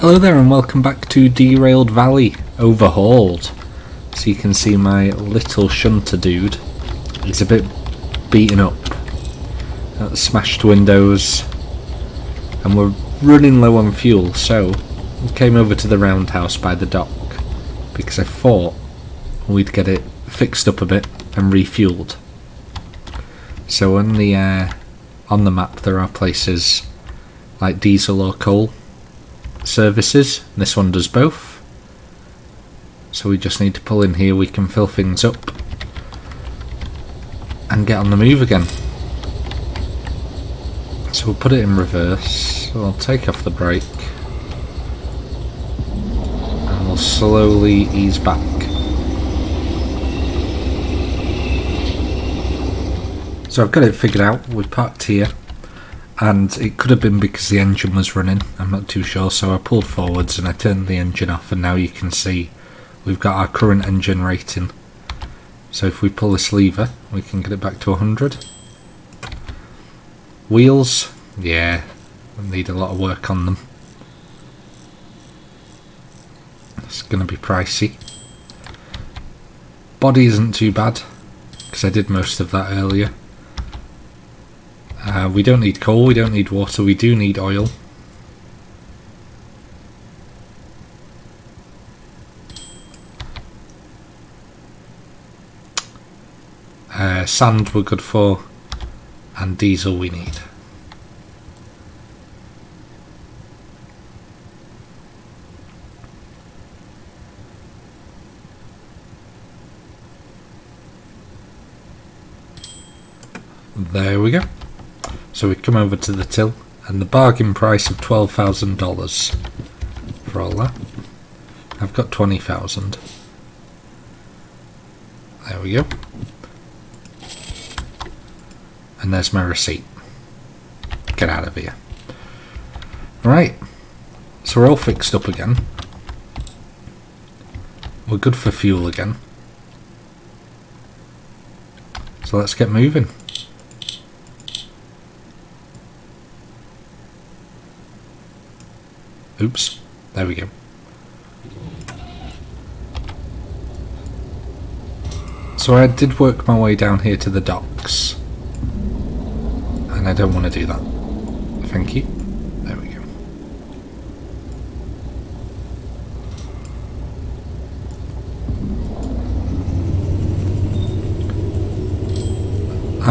Hello there and welcome back to Derail Valley Overhauled. So you can see my little shunter dude. He's a bit beaten up. Got smashed windows. And we're running low on fuel, so we came over to the roundhouse by the dock because I thought we'd get it fixed up a bit and refuelled. So on the map there are places like diesel or coal services. This one does both, so we just need to pull in here. We can fill things up and get on the move again. So we'll put it in reverse, we'll take off the brake and we'll slowly ease back. So I've got it figured out. We parked here and it could have been because the engine was running, I'm not too sure, so I pulled forwards and I turned the engine off, and now you can see we've got our current engine rating. So if we pull this lever we can get it back to 100. Wheels, yeah, we need a lot of work on them. It's going to be pricey. Body isn't too bad because I did most of that earlier. We don't need coal, we don't need water, we do need oil. Sand we're good for, and diesel we need. There we go. So we come over to the till, and the bargain price of $12,000 for all that. I've got 20,000. There we go. And there's my receipt. Get out of here. Right, so we're all fixed up again. We're good for fuel again. So let's get moving. Oops, there we go. So I did work my way down here to the docks, and I don't want to do that. Thank you. There we go.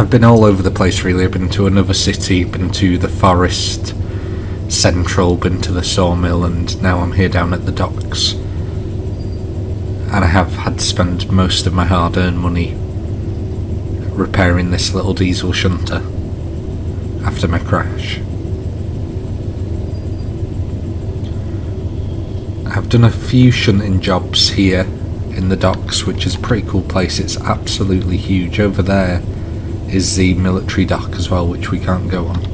I've been all over the place really. I've been to another city, been to the forest, Central, been to the sawmill, and now I'm here down at the docks. And I have had to spend most of my hard-earned money repairing this little diesel shunter after my crash. I've done a few shunting jobs here in the docks, which is a pretty cool place. It's absolutely huge. Over there is the military dock as well, which we can't go on.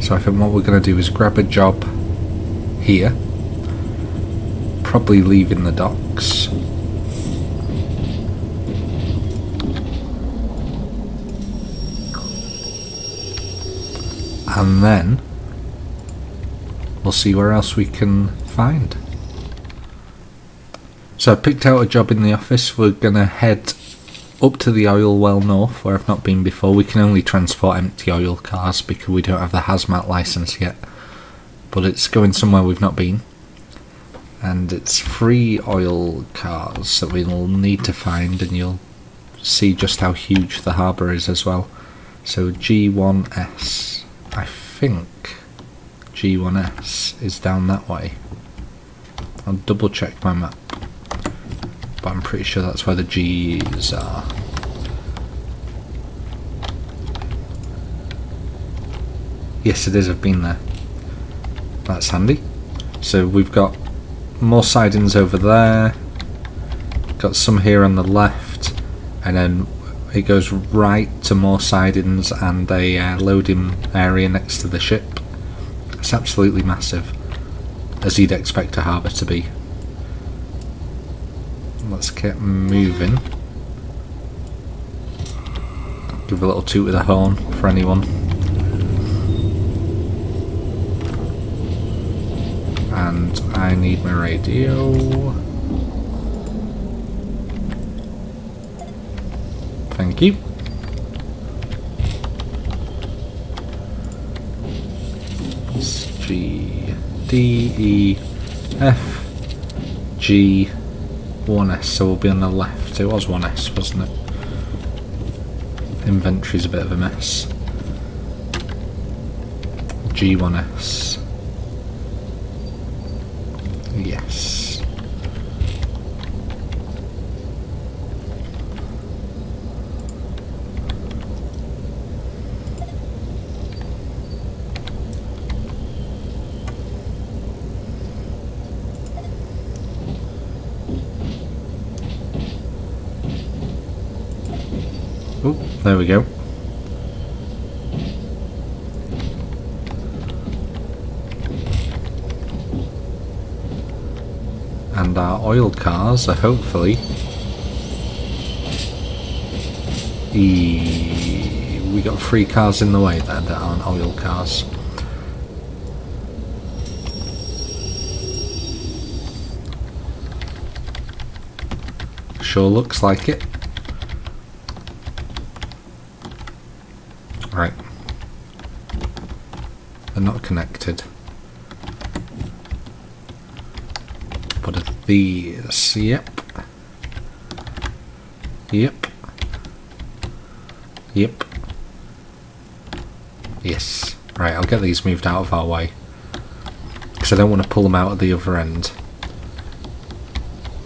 So I think what we're going to do is grab a job here, probably leaving the docks, and then we'll see where else we can find. So I picked out a job in the office. We're going to head up to the oil well north, where I've not been before. We can only transport empty oil cars because we don't have the hazmat license yet, but it's going somewhere we've not been, and it's 3 oil cars that we'll need to find, and you'll see just how huge the harbour is as well. So G1S, I think G1S is down that way. I'll double check my map, but I'm pretty sure that's where the G's are. Yes it is, I've been there. That's handy. So we've got more sidings over there, got some here on the left, and then it goes right to more sidings and a loading area next to the ship. It's absolutely massive, as you'd expect a harbour to be. Let's get moving. Give a little toot with a horn for anyone. And I need my radio. Thank you. It's G, D, E, F, G, 1S, so we'll be on the left. It was 1S, wasn't it? Inventory's a bit of a mess. G1S. Yes. Oh, there we go. And our oil cars are hopefully... we got 3 cars in the way there that aren't oil cars. Sure looks like it. Right. They're not connected. What are these? Yep. Yep. Yep. Yes. Right, I'll get these moved out of our way. Because I don't want to pull them out at the other end.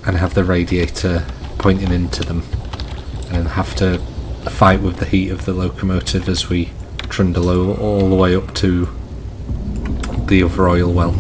And have the radiator pointing into them. And then have to fight with the heat of the locomotive as we trundle all the way up to the other oil well.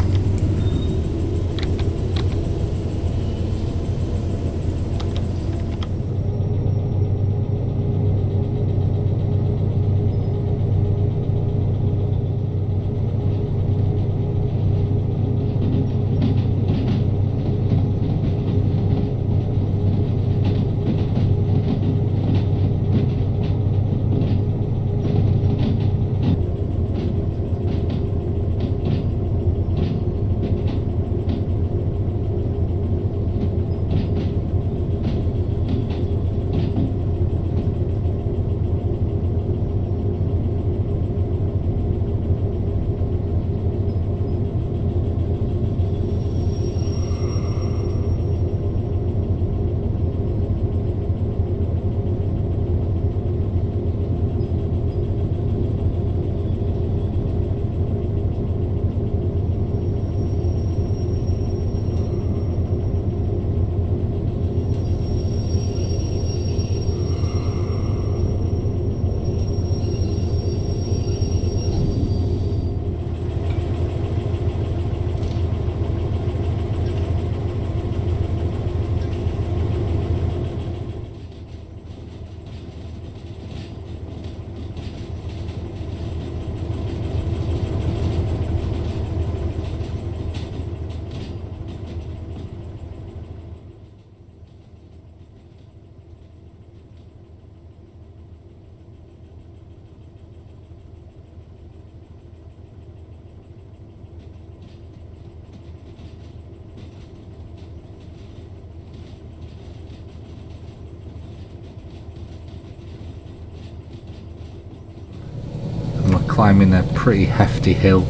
Climbing a pretty hefty hill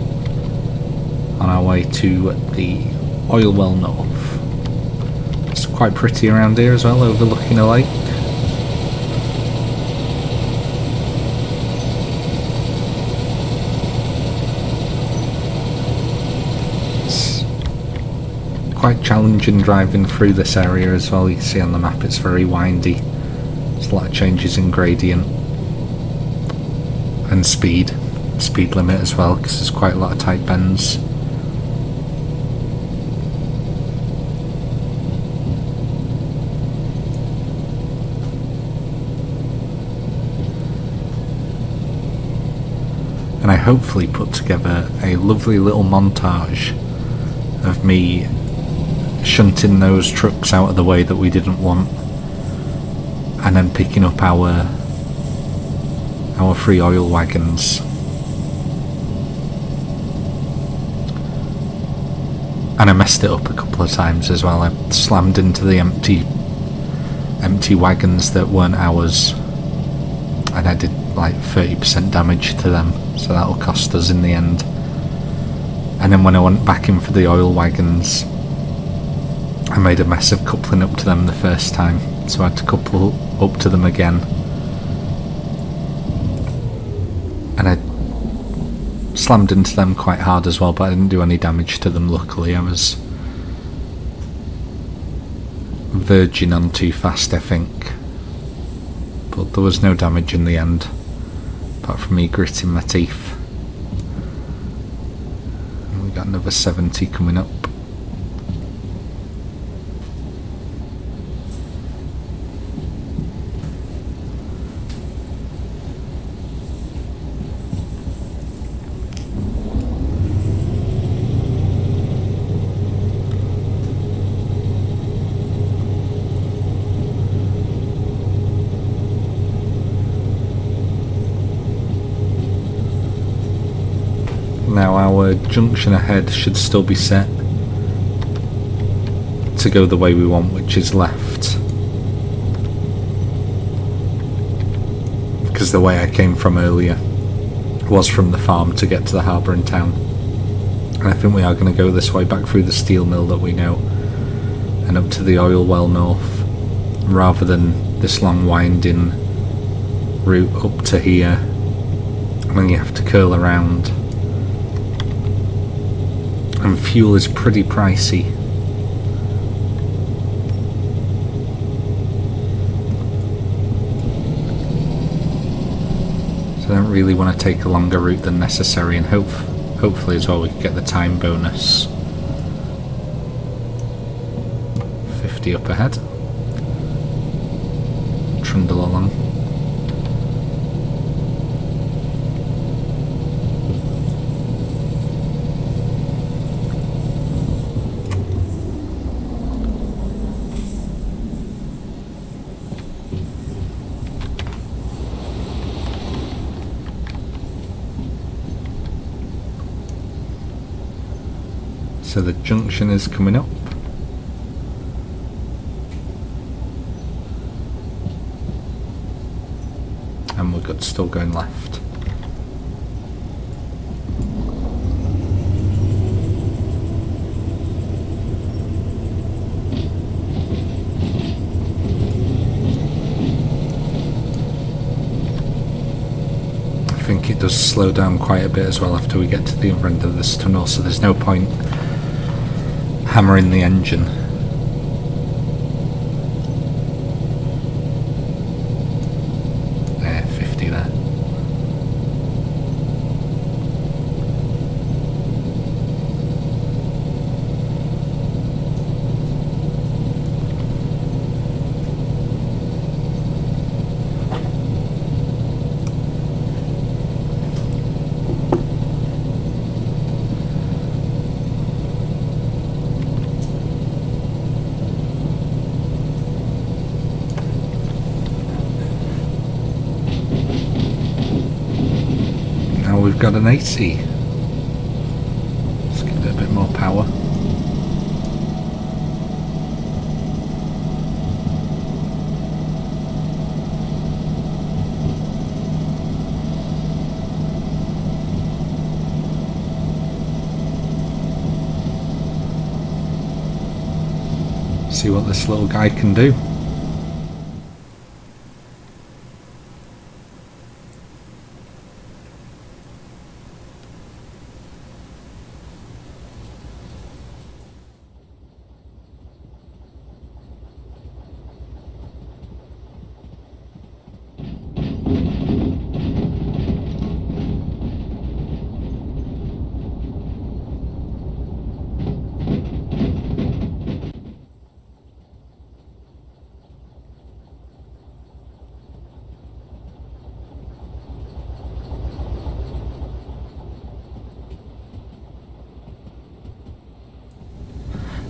on our way to the oil well north. It's quite pretty around here as well, overlooking a lake. It's quite challenging driving through this area as well. You see on the map it's very windy. There's a lot of changes in gradient and speed limit as well, because there's quite a lot of tight bends. And I hopefully put together a lovely little montage of me shunting those trucks out of the way that we didn't want, and then picking up our 3 oil wagons. And I messed it up a couple of times as well. I slammed into the empty wagons that weren't ours, and I did like 30% damage to them, so that'll cost us in the end. And then when I went back in for the oil wagons, I made a mess of coupling up to them the first time, so I had to couple up to them again. And I slammed into them quite hard as well, but I didn't do any damage to them, luckily. I was verging on too fast, I think. But there was no damage in the end, apart from me gritting my teeth. And we got another 70 coming up. Now our junction ahead should still be set to go the way we want, which is left. Because the way I came from earlier was from the farm to get to the harbour and town. And I think we are going to go this way, back through the steel mill that we know, and up to the oil well north, rather than this long winding route up to here, and then you have to curl around. And fuel is pretty pricey. So I don't really want to take a longer route than necessary, and hopefully as well we can get the time bonus. 50 up ahead. Trundle along. So the junction is coming up. And we're still going left. I think it does slow down quite a bit as well after we get to the other end of this tunnel, so there's no point hammering the engine. Yeah, 50 there. We've got an 80. Let's give it a bit more power. See what this little guy can do.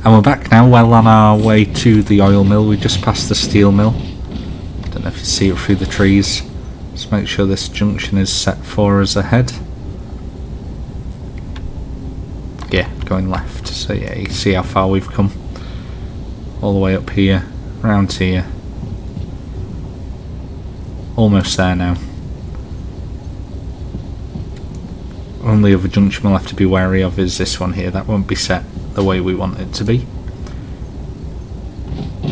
And we're back now, well on our way to the oil mill. We just passed the steel mill. Don't know if you see it through the trees. Just make sure this junction is set for us ahead. Yeah, going left. So yeah, you see how far we've come. All the way up here, round here. Almost there now. Only other junction we'll have to be wary of is this one here. That won't be set the way we want it to be. I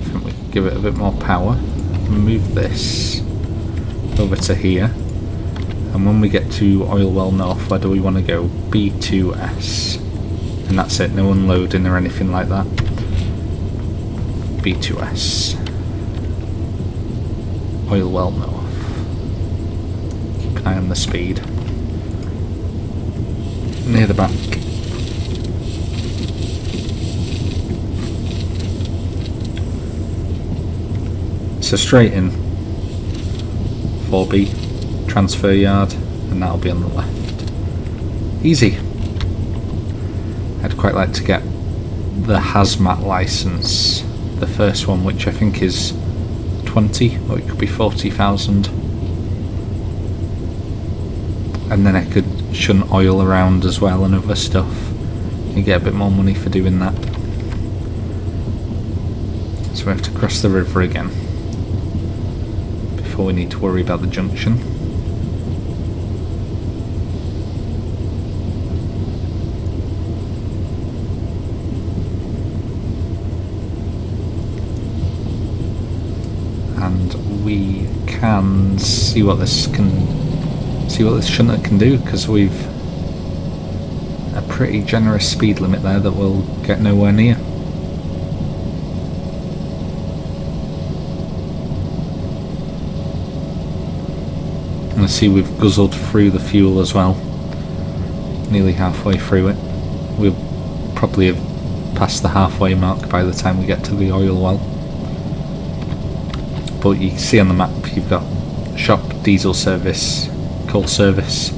think we can give it a bit more power. Move this over to here. And when we get to Oil Well North, where do we want to go? B2S. And that's it, no unloading or anything like that. B2S. Oil Well North. Keep an eye on the speed. Near the back. So straight in. 4B. Transfer yard, and that'll be on the left. Easy. I'd quite like to get the hazmat license, the first one, which I think is 20, or it could be 40,000, and then I could shunt oil around as well and other stuff and get a bit more money for doing that. So we have to cross the river again before we need to worry about the junction. And we can see what this shunter can do, because we've a pretty generous speed limit there that we'll get nowhere near. And I see we've guzzled through the fuel as well, nearly halfway through it. We'll probably have passed the halfway mark by the time we get to the oil well. But you can see on the map you've got shop, diesel service, coal service,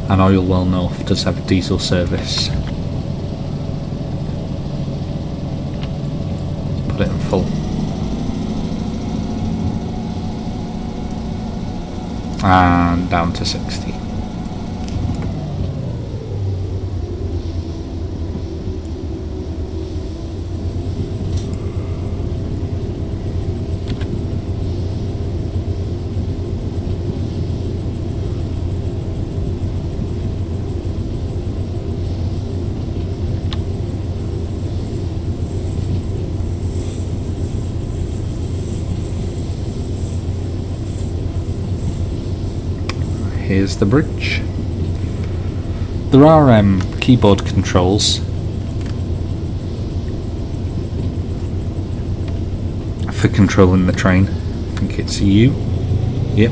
and Oil Well North does have a diesel service. Put it in full. And down to 60. Here's the bridge. There are keyboard controls for controlling the train. I think it's U. Yep.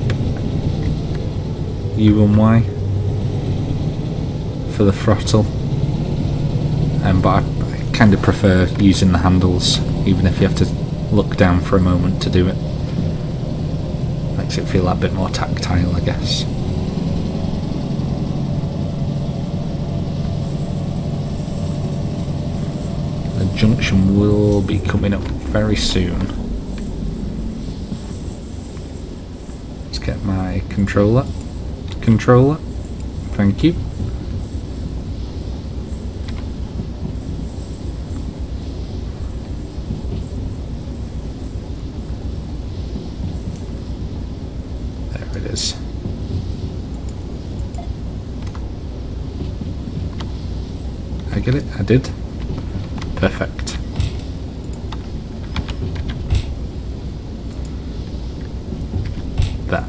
U and Y for the throttle. But I kind of prefer using the handles, even if you have to look down for a moment to do it. Makes it feel that bit more tactile, I guess. The junction will be coming up very soon. Let's get my controller. Thank you. There it is. I get it? I did. Perfect. There.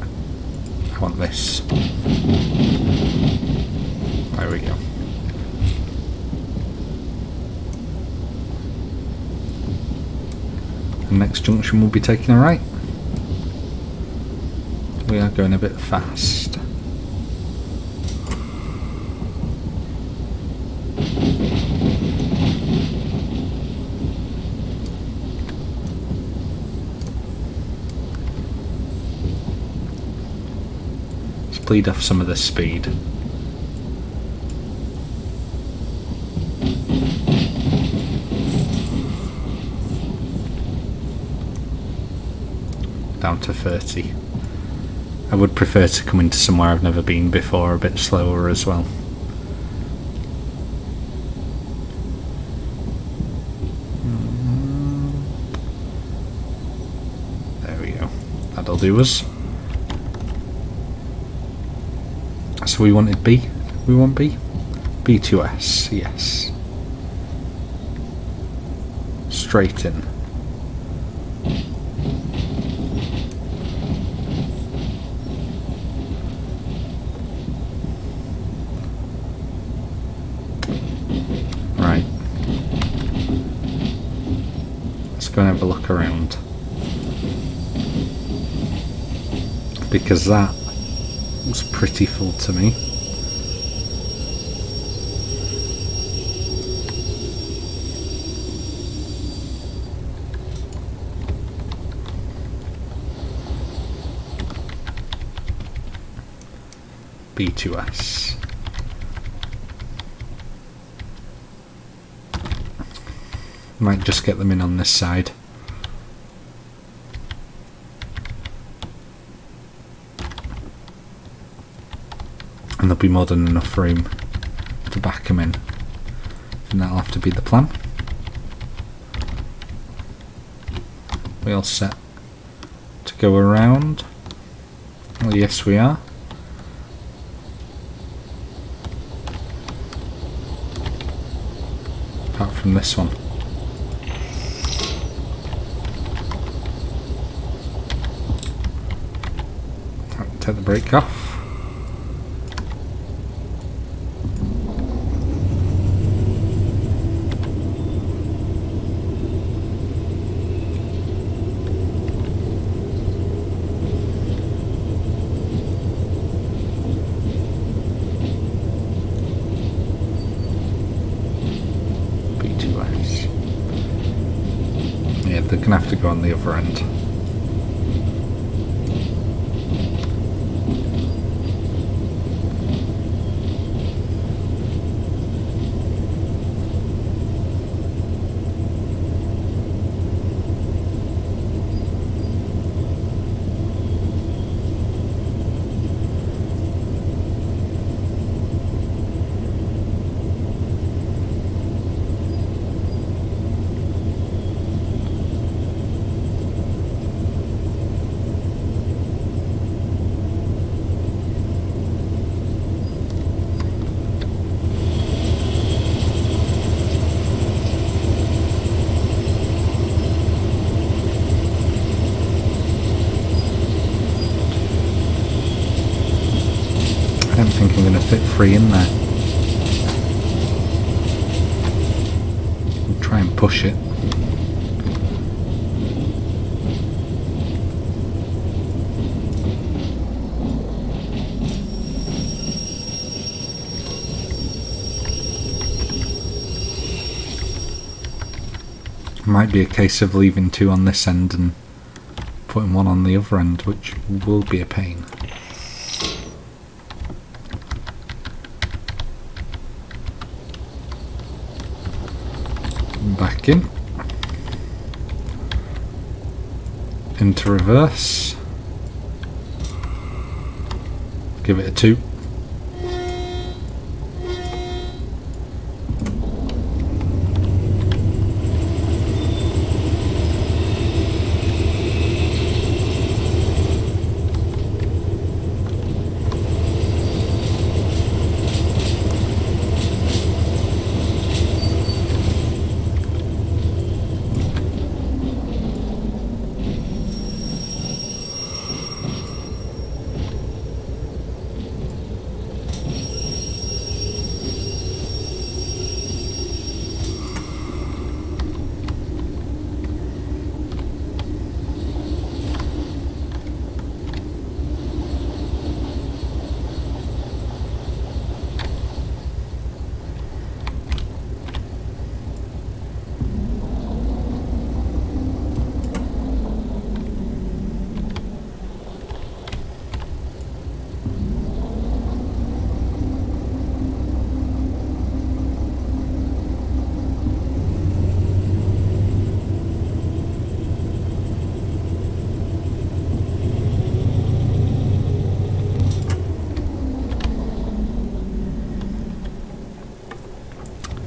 I want this. There we go. The next junction will be taking a right. We are going a bit fast. Bleed off some of the speed. Down to 30. I would prefer to come into somewhere I've never been before, a bit slower as well. that'll do us. So we wanted B. We want B. B2S, yes. Straight in. Right. Let's go and have a look around. Because that was pretty full to me. B2S. Might just get them in on this side. And there'll be more than enough room to back them in. And that'll have to be the plan. We all set to go around? Well, yes we are. Apart from this one. Take the brake off. B2S. Yeah, they're gonna have to go on the other end. I don't think I'm going to fit 3 in there. I'll try and push it. Might be a case of leaving 2 on this end and putting 1 on the other end, which will be a pain. Back in. Into reverse. Give it a 2.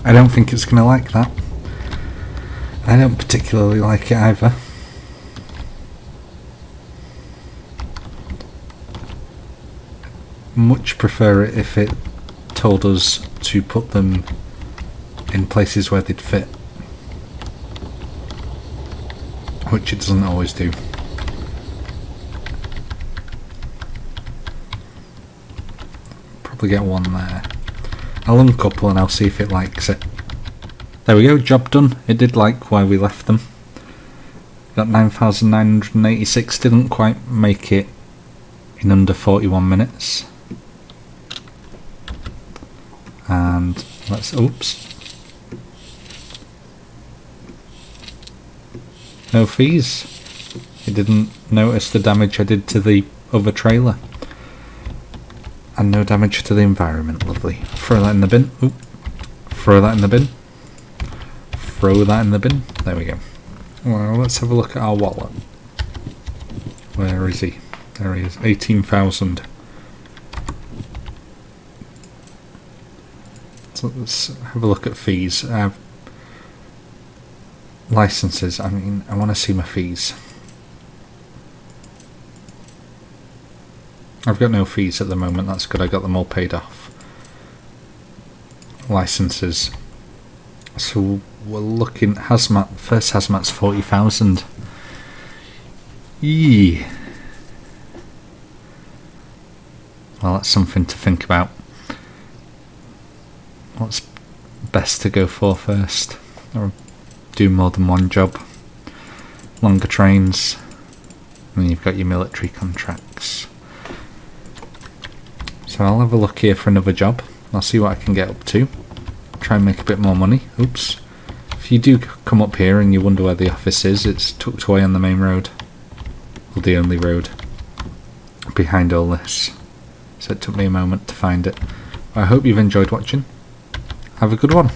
I don't think it's going to like that. I don't particularly like it either. much prefer it if it told us to put them in places where they'd fit, which it doesn't always do. Probably get one there. I'll uncouple and I'll see if it likes it. There we go, job done. It did like where we left them. Got 9,986, didn't quite make it in under 41 minutes. And let's, oops. No fees. It didn't notice the damage I did to the other trailer. And no damage to the environment, lovely. Throw that in the bin. Oop. Throw that in the bin. Throw that in the bin. There we go. Well, let's have a look at our wallet. Where is he? There he is. 18,000. So let's have a look at fees. Licenses. I mean, I want to see my fees. I've got no fees at the moment. That's good. I got them all paid off. Licenses. So we're looking hazmat. First hazmat's 40,000. Yee. Well, that's something to think about. What's best to go for first? Or do more than one job? Longer trains. And then you've got your military contracts. So I'll have a look here for another job. I'll see what I can get up to. Try and make a bit more money. Oops. If you do come up here and you wonder where the office is, it's tucked away on the main road. Well, the only road behind all this. So it took me a moment to find it. I hope you've enjoyed watching. Have a good one.